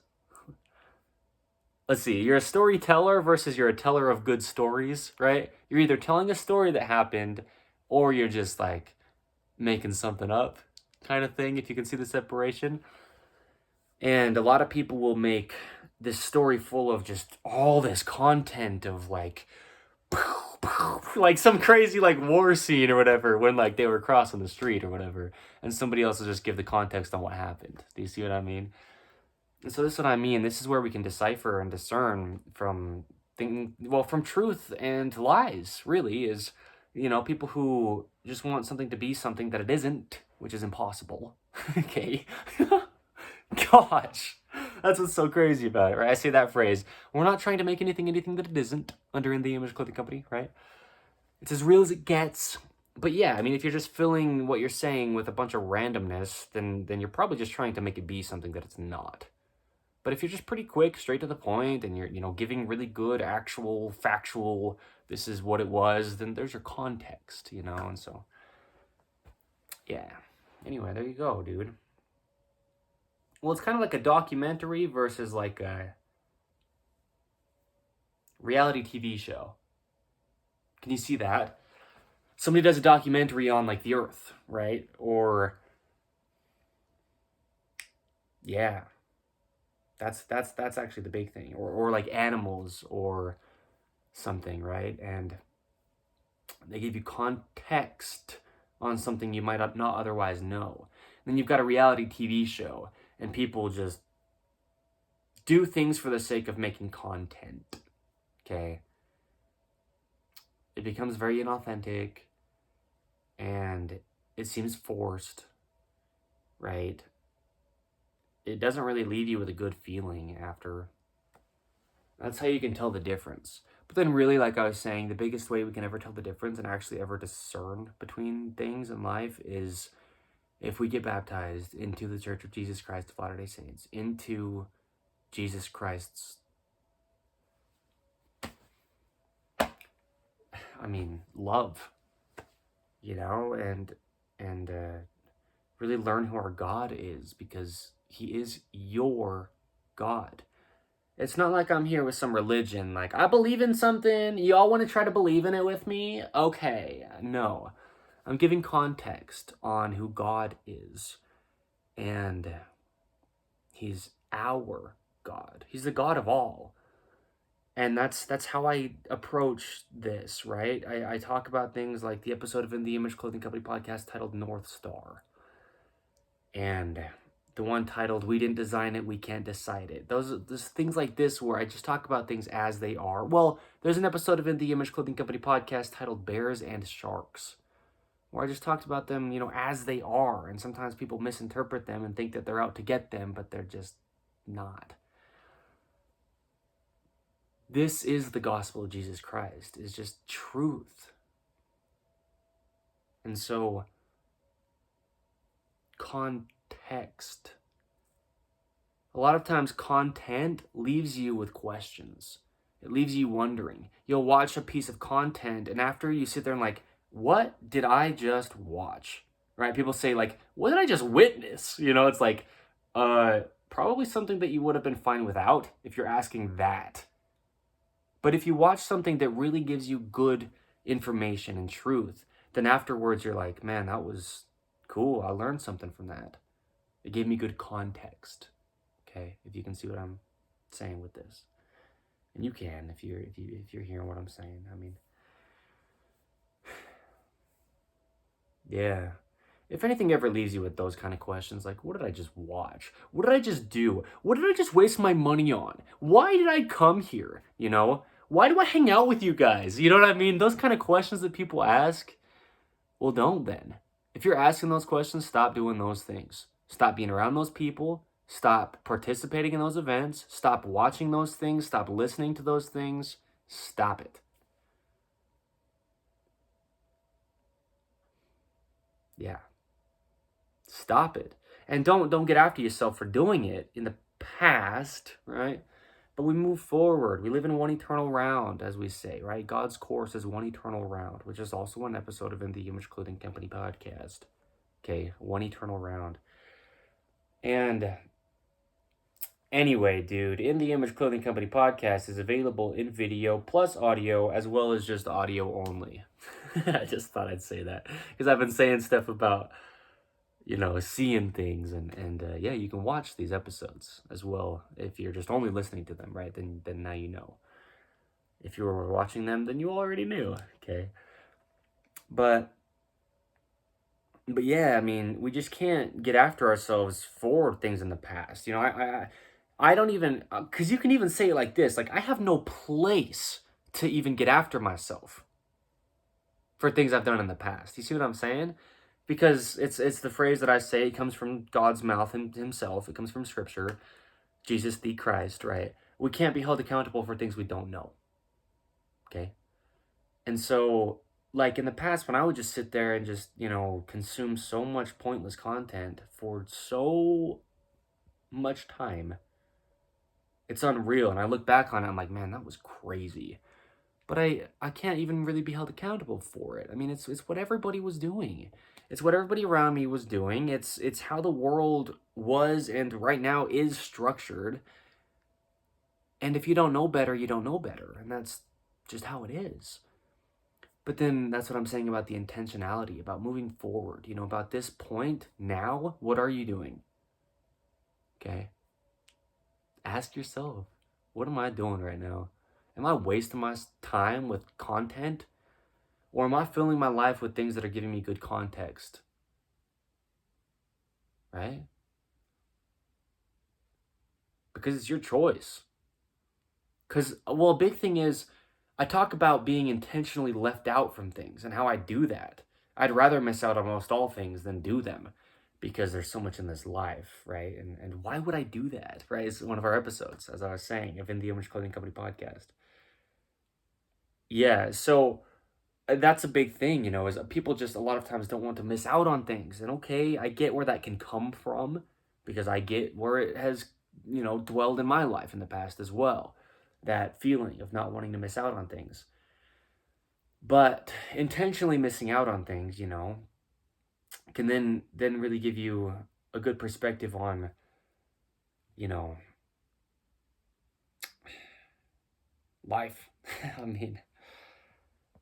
[SPEAKER 1] let's see, you're a storyteller versus you're a teller of good stories, right? You're either telling a story that happened or you're just like making something up kind of thing, if you can see the separation. And a lot of people will make this story full of just all this content of like some crazy like war scene or whatever when like they were crossing the street or whatever, and somebody else will just give the context on what happened. Do you see what I mean? And so this is what I mean. This is where we can decipher and discern from from truth and lies, really, is people who just want something to be something that it isn't, which is impossible. Okay. Gosh, that's what's so crazy about it, right? I say that phrase. We're not trying to make anything that it isn't under In The Image Clothing Company, right? It's as real as it gets. But yeah, I mean, if you're just filling what you're saying with a bunch of randomness, then you're probably just trying to make it be something that it's not. But if you're just pretty quick, straight to the point, and you're, giving really good, actual, factual, this is what it was, then there's your context, and so, yeah. Anyway, there you go, dude. Well, it's kind of like a documentary versus like a reality TV show. Can you see that? Somebody does a documentary on like the Earth, right? Or yeah. That's actually the big thing. Or like animals or something, right? And they give you context on something you might not otherwise know. And then you've got a reality TV show, and people just do things for the sake of making content. Okay? It becomes very inauthentic, and it seems forced, right? It doesn't really leave you with a good feeling after. That's how you can tell the difference. But then really, like I was saying, the biggest way we can ever tell the difference and actually ever discern between things in life is if we get baptized into the Church of Jesus Christ of Latter-day Saints, into Jesus Christ's, love, and really learn who our God is, because he is your God. It's not like I'm here with some religion, like, I believe in something, you all want to try to believe in it with me? Okay, no. I'm giving context on who God is, and he's our God. He's the God of all. And that's how I approach this, right? I talk about things like the episode of In the Image Clothing Company podcast titled North Star. And the one titled We Didn't Design It, We Can't Decide It. There's things like this where I just talk about things as they are. Well, there's an episode of In the Image Clothing Company podcast titled Bears and Sharks, Or I just talked about them, as they are. And sometimes people misinterpret them and think that they're out to get them, but they're just not. This is the gospel of Jesus Christ. It's just truth. And so, context. A lot of times content leaves you with questions. It leaves you wondering. You'll watch a piece of content and after you sit there and like, what did I just watch? Right? People say like, what did I just witness? It's like, probably something that you would have been fine without if you're asking that. But if you watch something that really gives you good information and truth, then afterwards you're like, man, that was cool. I learned something from that. It gave me good context. Okay, if you can see what I'm saying with this, and you can if you're hearing what I'm saying. I mean, yeah. If anything ever leaves you with those kind of questions, like, what did I just watch? What did I just do? What did I just waste my money on? Why did I come here? Why do I hang out with you guys? You know what I mean? Those kind of questions that people ask. Well, don't then. If you're asking those questions, stop doing those things. Stop being around those people. Stop participating in those events. Stop watching those things. Stop listening to those things. Stop it. Yeah. Stop it. And don't get after yourself for doing it in the past, right? But we move forward. We live in one eternal round, as we say, right? God's course is one eternal round, which is also an episode of the Image Clothing Company podcast. Okay, one eternal round. And anyway, dude, In the Image Clothing Company podcast is available in video plus audio, as well as just audio only. I just thought I'd say that because I've been saying stuff about, seeing things, and yeah, you can watch these episodes as well if you're just only listening to them, right? Then now you know. If you were watching them, then you already knew. Okay, but yeah, I mean, we just can't get after ourselves for things in the past. I don't even, because you can even say it like this, like, I have no place to even get after myself for things I've done in the past. You see what I'm saying? Because it's the phrase that I say, it comes from God's mouth himself. It comes from Scripture, Jesus the Christ, right? We can't be held accountable for things we don't know. Okay? And so, like in the past, when I would just sit there and just, consume so much pointless content for so much time, it's unreal. And I look back on it, I'm like, man, that was crazy. But I can't even really be held accountable for it. I mean, it's what everybody was doing. It's what everybody around me was doing. It's how the world was and right now is structured. And if you don't know better, you don't know better. And that's just how it is. But then that's what I'm saying about the intentionality, about moving forward, about this point now, what are you doing? Okay? Ask yourself, what am I doing right now? Am I wasting my time with content? Or am I filling my life with things that are giving me good context? Right? Because it's your choice. Because, well, a big thing is, I talk about being intentionally left out from things and how I do that. I'd rather miss out on almost all things than do them because there's so much in this life, right? And why would I do that, right? It's one of our episodes, as I was saying, of In the Image Clothing Company podcast. Yeah, so that's a big thing, is people just a lot of times don't want to miss out on things. And okay, I get where that can come from because I get where it has, dwelled in my life in the past as well. That feeling of not wanting to miss out on things. But intentionally missing out on things, can then really give you a good perspective on, life. I mean,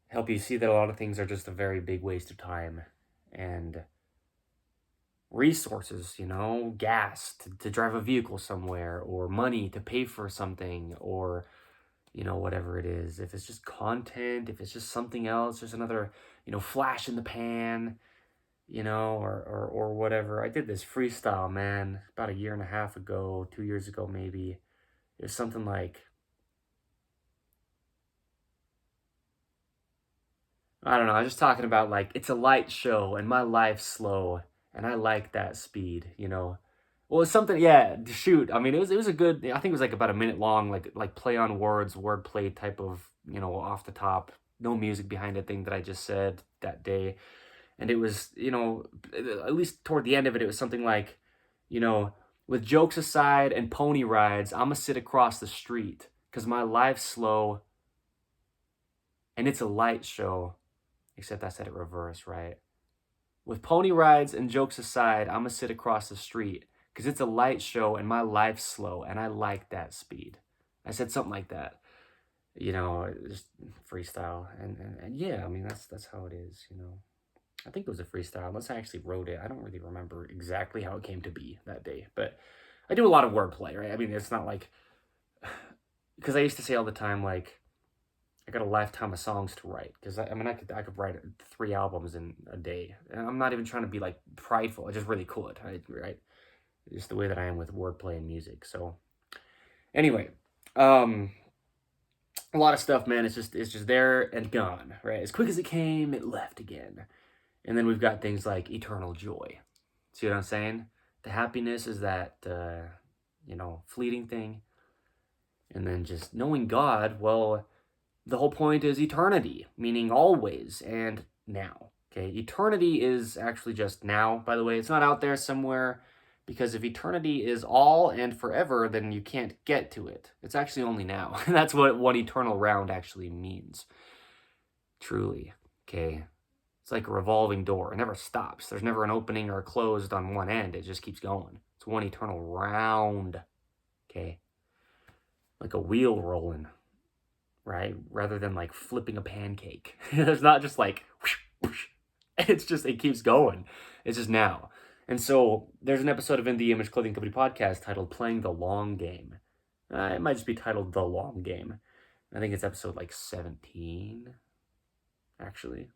[SPEAKER 1] help you see that a lot of things are just a very big waste of time and resources, gas to drive a vehicle somewhere, or money to pay for something, or whatever it is. If it's just content, if it's just something else, just another, flash in the pan, or whatever. I did this freestyle, man, about a year and a half ago, 2 years ago, maybe. It was something like, I don't know. I was just talking about like it's a light show and my life's slow and I like that speed, you know. Well, it's something, yeah. Shoot, I mean, it was a good. I think it was like about a minute long, like play on words, wordplay type of, off the top, no music behind it thing that I just said that day, and it was, at least toward the end of it, it was something like, you know, with jokes aside and pony rides, I'ma sit across the street because my life's slow and it's a light show. Except I said it reverse, right? With pony rides and jokes aside, I'm gonna sit across the street because it's a light show and my life's slow and I like that speed. I said something like that, just freestyle. And yeah, I mean, that's how it is, you know. I think it was a freestyle, unless I actually wrote it. I don't really remember exactly how it came to be that day, but I do a lot of wordplay, right? I mean, it's not like, because I used to say all the time, like, I got a lifetime of songs to write because I could write 3 albums in a day, and I'm not even trying to be like prideful. I just really could, right? Just the way that I am with wordplay and music. So anyway, a lot of stuff, man. It's just there and gone, right? As quick as it came, it left again, and then we've got things like eternal joy. See what I'm saying? The happiness is that fleeting thing, and then just knowing God. Well, the whole point is eternity, meaning always and now. Okay, eternity is actually just now, by the way. It's not out there somewhere, because if eternity is all and forever, then you can't get to it. It's actually only now. That's what one eternal round actually means. Truly. Okay. It's like a revolving door. It never stops. There's never an opening or a closed on one end. It just keeps going. It's one eternal round. Okay. Like a wheel rolling, right? Rather than like flipping a pancake. There's not just like, whoosh, whoosh. It's just, it keeps going. It's just now. And so there's an episode of In the Image Clothing Company podcast titled Playing the Long Game. It might just be titled The Long Game. I think it's episode like 17, actually,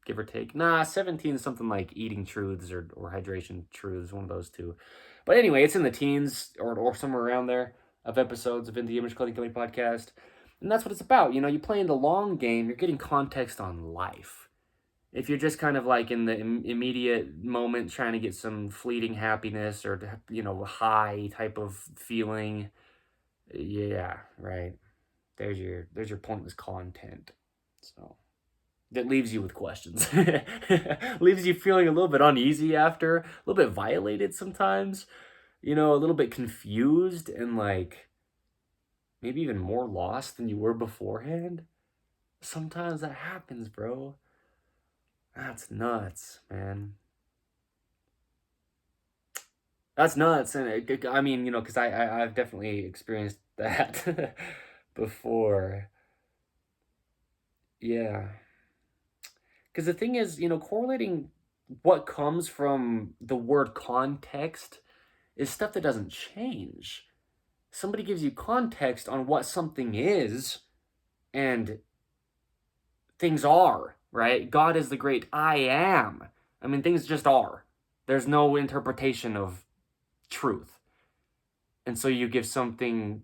[SPEAKER 1] give or take. Nah, 17 is something like eating truths or hydration truths, one of those two. But anyway, it's in the teens or somewhere around there of episodes of In the Image Clothing Company podcast. And that's what it's about. You know, you play in the long game, you're getting context on life. If you're just kind of like in the immediate moment trying to get some fleeting happiness or, high type of feeling, yeah, right. There's your pointless content. So that leaves you with questions. Leaves you feeling a little bit uneasy after, a little bit violated sometimes, a little bit confused and like maybe even more lost than you were beforehand. Sometimes that happens, bro. That's nuts, man. That's nuts. And I mean, because I've definitely experienced that before. Yeah. Because the thing is, correlating what comes from the word context is stuff that doesn't change. Somebody gives you context on what something is, and things are, right? God is the great I am. I mean, things just are. There's no interpretation of truth. And so you give something.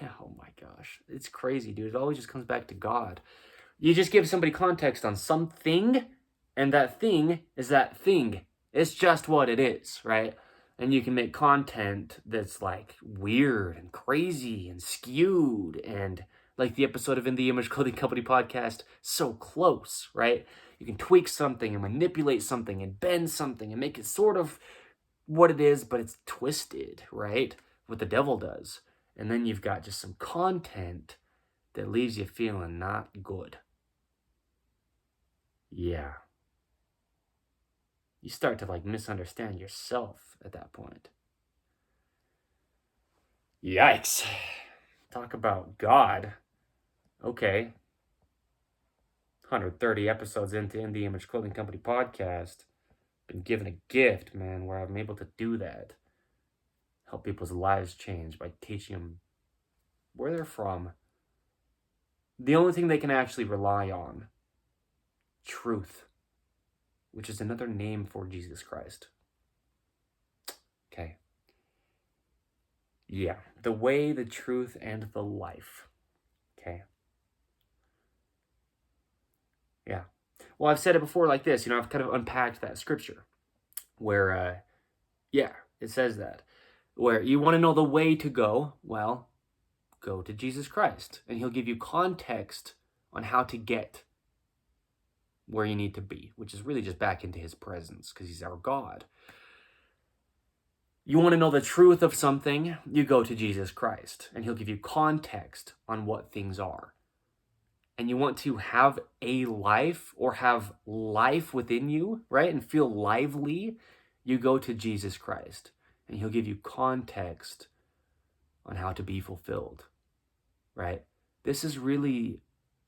[SPEAKER 1] Oh my gosh. It's crazy, dude. It always just comes back to God. You just give somebody context on something, and that thing is that thing. It's just what it is, right? And you can make content that's like weird and crazy and skewed and like the episode of In the Image Clothing Company podcast, so close, right? You can tweak something and manipulate something and bend something and make it sort of what it is, but it's twisted, right? What the devil does. And then you've got just some content that leaves you feeling not good. Yeah. You start to like misunderstand yourself at that point. Yikes. Talk about God. Okay. 130 episodes into In the Image Clothing Company podcast. Been given a gift, man, where I'm able to do that. Help people's lives change by teaching them where they're from. The only thing they can actually rely on. Truth. Which is another name for Jesus Christ. Okay. Yeah. The way, the truth, and the life. Okay. Yeah. Well, I've said it before like this, I've kind of unpacked that scripture where, it says that. Where you want to know the way to go, well, go to Jesus Christ, and he'll give you context on how to get where you need to be, which is really just back into his presence because he's our God. You want to know the truth of something, you go to Jesus Christ, and he'll give you context on what things are. And you want to have a life or have life within you, right? And feel lively, you go to Jesus Christ, and he'll give you context on how to be fulfilled, right? This is really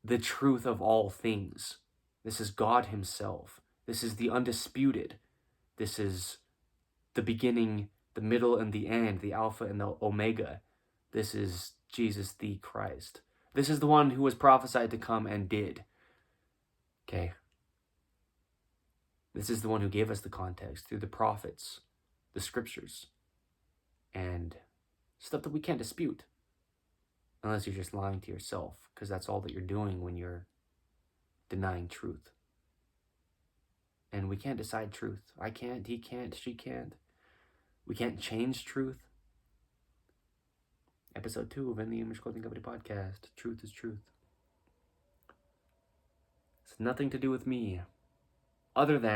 [SPEAKER 1] the truth of all things. This is God himself. This is the undisputed. This is the beginning, the middle, and the end, the Alpha and the Omega. This is Jesus the Christ. This is the one who was prophesied to come and did. Okay? This is the one who gave us the context through the prophets, the scriptures, and stuff that we can't dispute. Unless you're just lying to yourself, because that's all that you're doing when you're denying truth. And we can't decide truth. I can't, he can't, she can't. We can't change truth. Episode 2 of In the Image Clothing Company Podcast. Truth is truth. It's nothing to do with me, other than